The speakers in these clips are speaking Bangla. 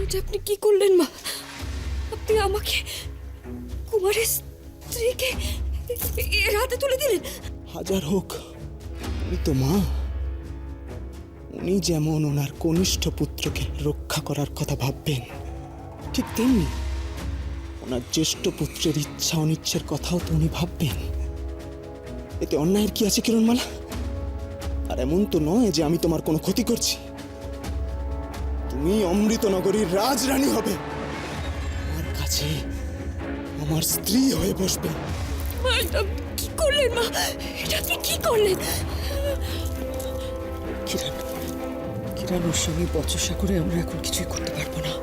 এটা আপনি কি করলেন মা? আপনি আমাকে কুমারের স্ত্রীকে এর হাতে তুলে দিলেন। হাজার হোক উনি তো মা, উনি যেমন ওনার কনিষ্ঠ পুত্রকে রক্ষা করার কথা ভাববেন, ঠিক তেমনি ওনার জ্যেষ্ঠ পুত্রের ইচ্ছা অনিচ্ছের কথাও তো উনি ভাববেন। এতে অন্যায়ের কি আছে কিরণমালা? আর এমন তো নয় যে আমি তোমার কোনো ক্ষতি করছি। তুমি অমৃতনগরীর রাজরানী হবে, আমার কাছে আমার স্ত্রী হয়ে বসবে। মা, এটা কি করলেন মা? এটা আপনি কি করলেন? কিরণ ওর সঙ্গে বচসা করে আমরা এখন কিছুই করতে পারবো না।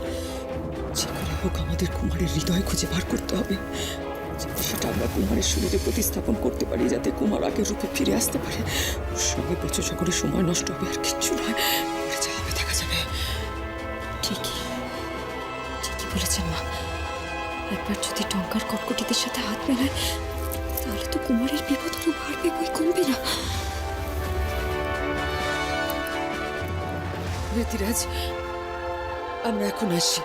যে করে হোক আমাদের কুমারের হৃদয় খুঁজে বার করতে হবে, যাতে সেটা আমরা কুমারের শরীরে প্রতিস্থাপন করতে পারি, যাতে কুমার আগের রূপে ফিরে আসতে পারে। ওর সঙ্গে বচসা করে সময় নষ্ট হবে, আর কিচ্ছু নয়। ওরা যা হবে দেখা যাবে। ঠিকই বলেছেন মা। একবার যদি টঙ্কার কটকটিদের সাথে হাত মেলায়, তাহলে তো কুমারের বিপদ আরো বাড়বে, বই কমবে না। রীতিরাজ, আমরা এখন আসি।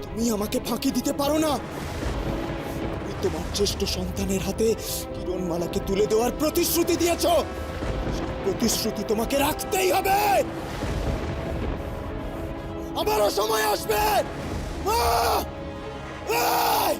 তুমি আমাকে ফাঁকি দিতে পারো না। তুমি তোমার জ্যেষ্ঠ সন্তানের হাতে কিরণমালাকে তুলে দেওয়ার প্রতিশ্রুতি দিয়েছ, সেই প্রতিশ্রুতি তোমাকে রাখতেই হবে। আবারও সময় আসবে। এই!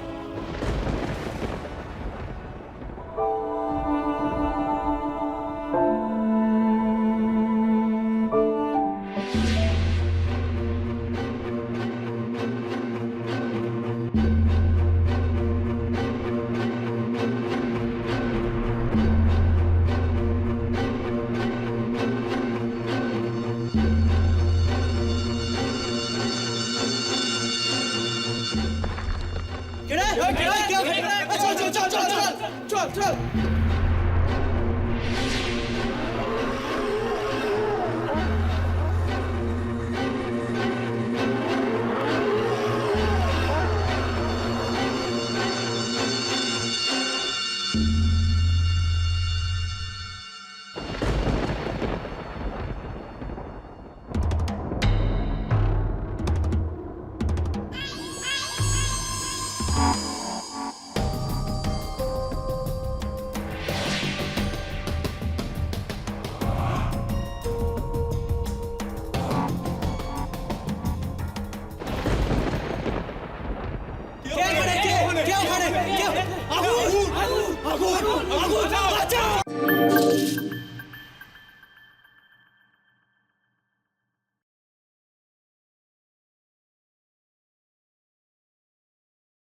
আগুন